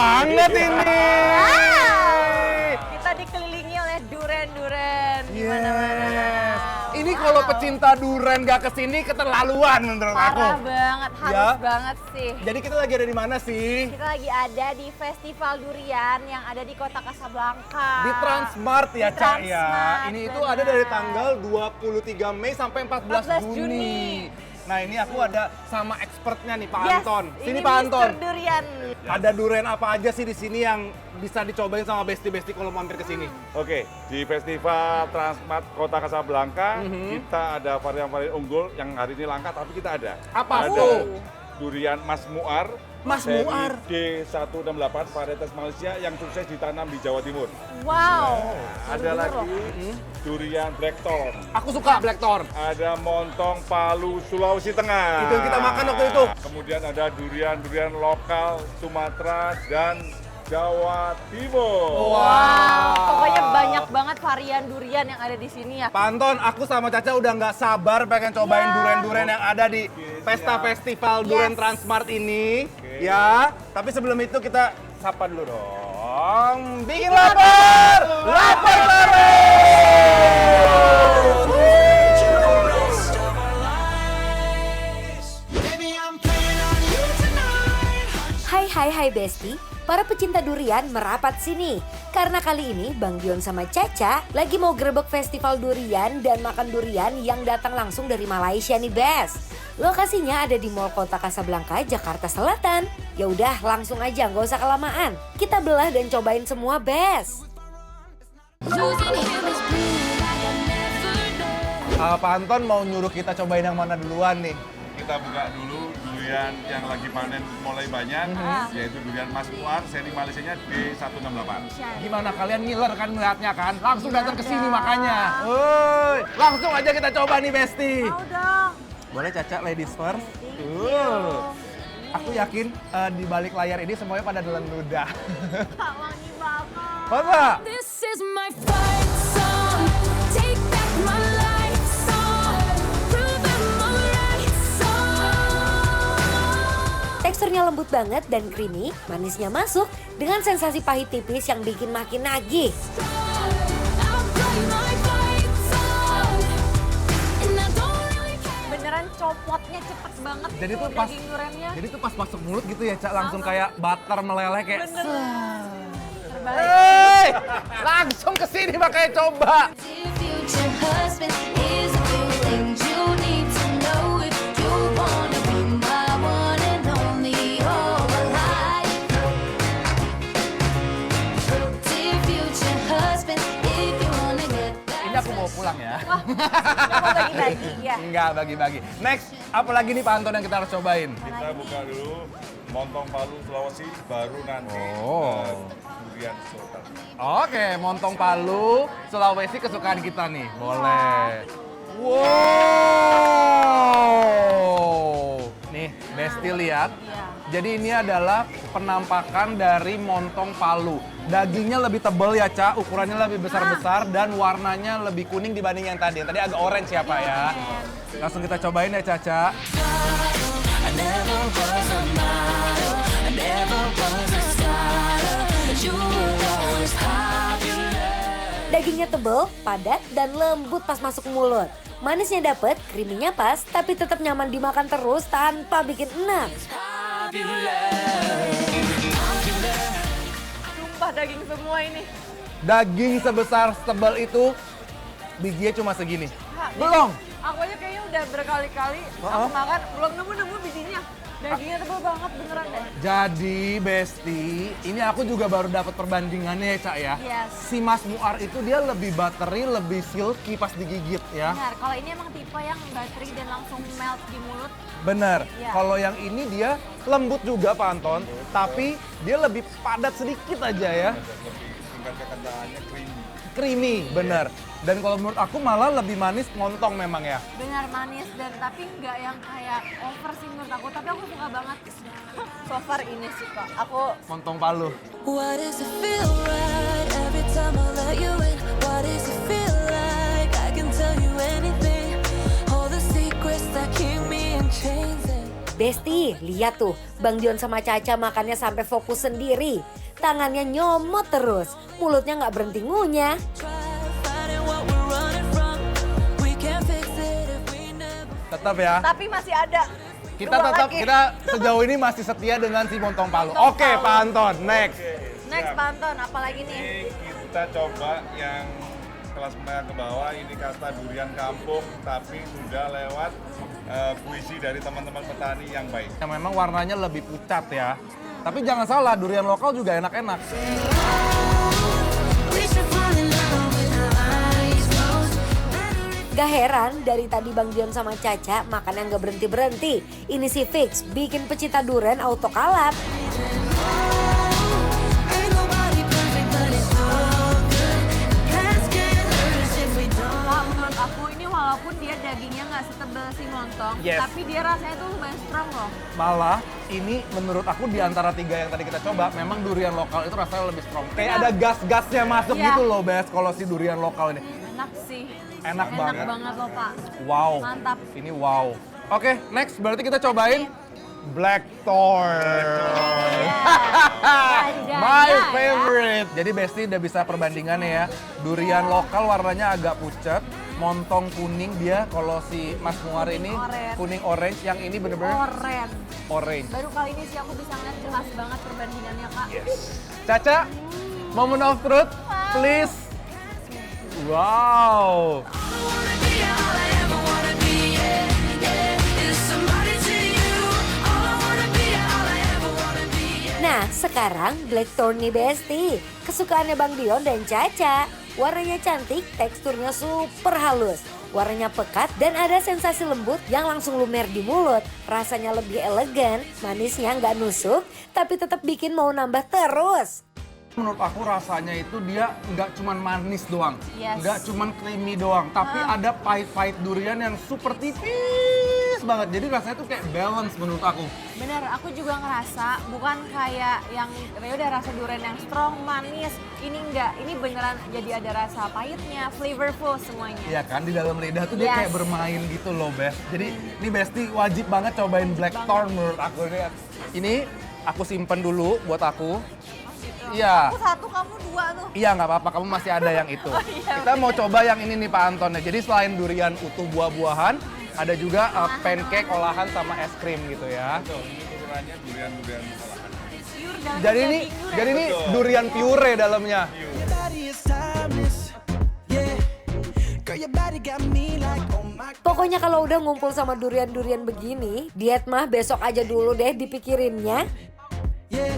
banget ini. Kita dikelilingi oleh duren-duren di mana-mana. Ini kalau pecinta duren gak kesini keterlaluan menurut aku. Parah banget, harus banget sih. Jadi kita lagi ada di mana sih? Kita lagi ada di Festival Durian yang ada di Kota Kasablanka. Di Transmart ya, Di Cak ya. Transmart, Ini itu benar. ada dari tanggal 23 Mei sampai 14 Juni. Nah, ini aku ada sama expertnya nih, Pak Anton. Sini ini Pak Anton. Mr. Durian. Ada durian apa aja sih di sini yang bisa dicobain sama besti-besti kalau mampir ke sini? Oke, di Festival Transmart Kota Kasablanka kita ada varian-varian unggul yang hari ini langka tapi kita ada. Apa ada tuh? durian Mas Muar. Mas seri Muar. D168 varietas Malaysia yang sukses ditanam di Jawa Timur. Wow. Ada lagi durian Blackthorn. Aku suka Blackthorn. Ada montong Palu Sulawesi Tengah. Itu yang kita makan waktu itu. Kemudian ada durian-durian lokal Sumatera dan Jawa Timur. Wow. Pokoknya banyak banget varian durian yang ada di sini ya. Pak Anton, aku sama Caca udah nggak sabar pengen cobain durian-durian yang ada di Pesta Festival Durian Transmart ini. Ya, tapi sebelum itu kita sapa dulu dong. Bikin lapar! Lapar Hai Besti, para pecinta durian merapat sini. Karena kali ini Bang Dion sama Caca lagi mau grebek festival durian dan makan durian yang datang langsung dari Malaysia nih, Bes. Lokasinya ada di Mall Kota Kasablanka, Jakarta Selatan. Ya udah, langsung aja, nggak usah kelamaan. Kita belah dan cobain semua, Bes. Pak Anton mau nyuruh kita cobain yang mana duluan nih? Kita buka dulu durian yang lagi panen mulai banyak, yaitu durian Mas Muar, seri Malaysianya D168. Gimana kalian ngiler kan melihatnya kan? Langsung datang ke sini makanya. Woi, langsung aja kita coba nih, Besti. Mau dong. Boleh Caca, ladies first? Aku yakin di balik layar ini semuanya pada telan ludah. Wangi banget. Masa? This is my fight song. Take back my life song. Prove I'm alright song. Teksturnya lembut banget dan creamy, manisnya masuk dengan sensasi pahit tipis yang bikin makin nagih. I'll play my fight song. And I don't really care. Beneran copotnya cepet banget. Jadi tuh tuh pas daging duriannya. Jadi tuh pas masuk mulut gitu ya, Cak, langsung kayak butter meleleh kayak. Bener. Terbalik. Hei, langsung ke sini makanya coba. Dear future husband, here's a few things you need to know if you wanna be my one and only all alive. Dear future husband, if you wanna get that. Ini aku mau pulang ya. Ini mau bagi-bagi ya. Enggak, bagi-bagi. Next, apa lagi nih Pak Anton yang kita harus cobain? Kita buka dulu montong Palu Sulawesi, baru nanti durian Sultan. Oke, montong Palu, Sulawesi kesukaan kita nih. Boleh. Wow. Nih, Besti lihat. Jadi ini adalah penampakan dari montong Palu. Dagingnya lebih tebal ya, Ca. Ukurannya lebih besar-besar dan warnanya lebih kuning dibanding yang tadi. Yang tadi agak orange ya, Pak ya. Langsung kita cobain ya, Caca. I never was a model, I never was a starter, but you were always popular. Dagingnya tebal, padat, dan lembut pas masuk mulut. Manisnya dapet, creamy-nya pas, tapi tetap nyaman dimakan terus tanpa bikin enak. Sumpah daging semua ini. Daging sebesar tebal itu, bijinya cuma segini. Kak, Belum. Aku aja kayaknya udah berkali-kali aku makan, belum nemu-nemu bijinya. Dagingnya tebal banget beneran deh. Jadi Besti, ini aku juga baru dapat perbandingannya ya, Cak ya. Yes. Si Mas Muar itu dia lebih buttery, lebih silky pas digigit ya. Benar, kalau ini emang tipe yang battery dan langsung melt di mulut. Bener. Iya. Kalau yang ini dia lembut juga Pak Anton, tapi dia lebih padat sedikit aja ya. Tingkat kekentalannya creamy. Creamy, bener. Dan kalau menurut aku malah lebih manis montong memang ya. Benar manis dan tapi nggak yang kayak over sih menurut aku, tapi aku suka banget. So far ini sih kok, aku Montong Palu. Why does it feel right every time I let you in? Why does it feel like I can tell you anything? All the secrets that keep me in chains. Besti, lihat tuh, Bang Dion sama Caca makannya sampai fokus sendiri. Tangannya nyomot terus, mulutnya nggak berhenti ngunyah. Tetap ya. Tapi masih ada. Kita dua tetap lagi. kita sejauh ini masih setia dengan si montong Palu. Montong Oke, Palu. Pak Anton, next. Next Panton, apalagi nih? Ini kita coba yang kelas menengah ke bawah, ini kasta durian kampung, tapi sudah lewat puisi dari teman-teman petani yang baik. Yang memang warnanya lebih pucat ya. Tapi jangan salah, durian lokal juga enak-enak. Gak heran dari tadi Bang Dion sama Caca makan yang gak berhenti-berhenti. Ini si Fix bikin pecinta durian auto kalap. Wah, menurut aku ini walaupun dia dagingnya nggak setebal si montong, Yes. tapi dia rasanya tuh lumayan strong loh. Malah ini menurut aku di antara 3 yang tadi kita coba, memang durian lokal itu rasanya lebih strong. Kayak Benar. ada gas-gasnya masuk Iya. gitu loh, Bes, kalau si durian lokal ini. Enak sih. Enak banget. Enak banget loh, Pak. Wow. Mantap. Ini wow. Oke, next berarti kita cobain Blackthorn. Rajanya My ya. favorite. Jadi Besti udah bisa perbandingannya ya. Durian lokal warnanya agak pucat, montong kuning dia. Kalau si Mas Muar ini Orange. kuning orange, yang ini bener-bener Oren. orange. Baru kali ini sih aku bisa ngeliat jelas banget perbandingannya, Kak. Caca, moment of truth, please. Wow. Nah, sekarang Blackthorn nih Besti. Kesukaannya Bang Dion dan Caca. Warnanya cantik, teksturnya super halus. Warnanya pekat dan ada sensasi lembut yang langsung lumer di mulut. Rasanya lebih elegan, manisnya nggak nusuk, tapi tetap bikin mau nambah terus. Menurut aku rasanya itu dia nggak cuman manis doang, Yes. nggak cuman creamy doang, tapi ada pahit-pahit durian yang super tipis banget. Jadi rasanya tuh kayak balance menurut aku. Bener, aku juga ngerasa bukan kayak yang ya udah rasa durian yang strong, manis. Ini enggak, ini beneran jadi ada rasa pahitnya, flavorful semuanya. Iya kan, di dalam lidah tuh dia Yes. kayak bermain gitu loh, Bes. Jadi ini Besti wajib banget cobain Blackthorn menurut aku. Ini aku simpen dulu buat aku. Iya. Aku satu, kamu dua tuh. Iya nggak apa-apa, kamu masih ada yang itu. iya, Kita mau coba yang ini nih Pak Anton ya. Jadi selain durian utuh buah-buahan, ada juga pancake olahan sama es krim gitu ya. Betul, ini ukurannya durian-durian olahan. Pure dan Jadi ini durian. durian pure dalamnya. Your body is timeless, yeah. Girl, your body got me like, oh my. Pokoknya kalau udah ngumpul sama durian-durian begini, diet mah besok aja dulu deh dipikirinnya. Yeah.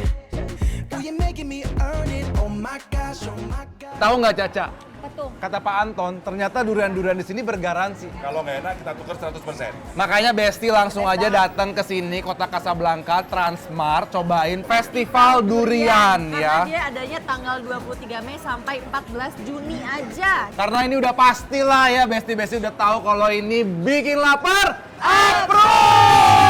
Ooh, you're making me earn it. Oh my gosh, oh my gosh. Tahu nggak Caca? Betul. Kata Pak Anton, ternyata durian-durian di sini bergaransi. Kalau nggak enak kita tukar 100%. Makanya Besti langsung aja datang ke sini Kota Kasablanka Transmart, cobain Festival Durian Karena ya. dia adanya tanggal 23 Mei sampai 14 Juni aja. Karena ini udah pastilah ya, Besti udah tahu kalau ini bikin lapar. Approve!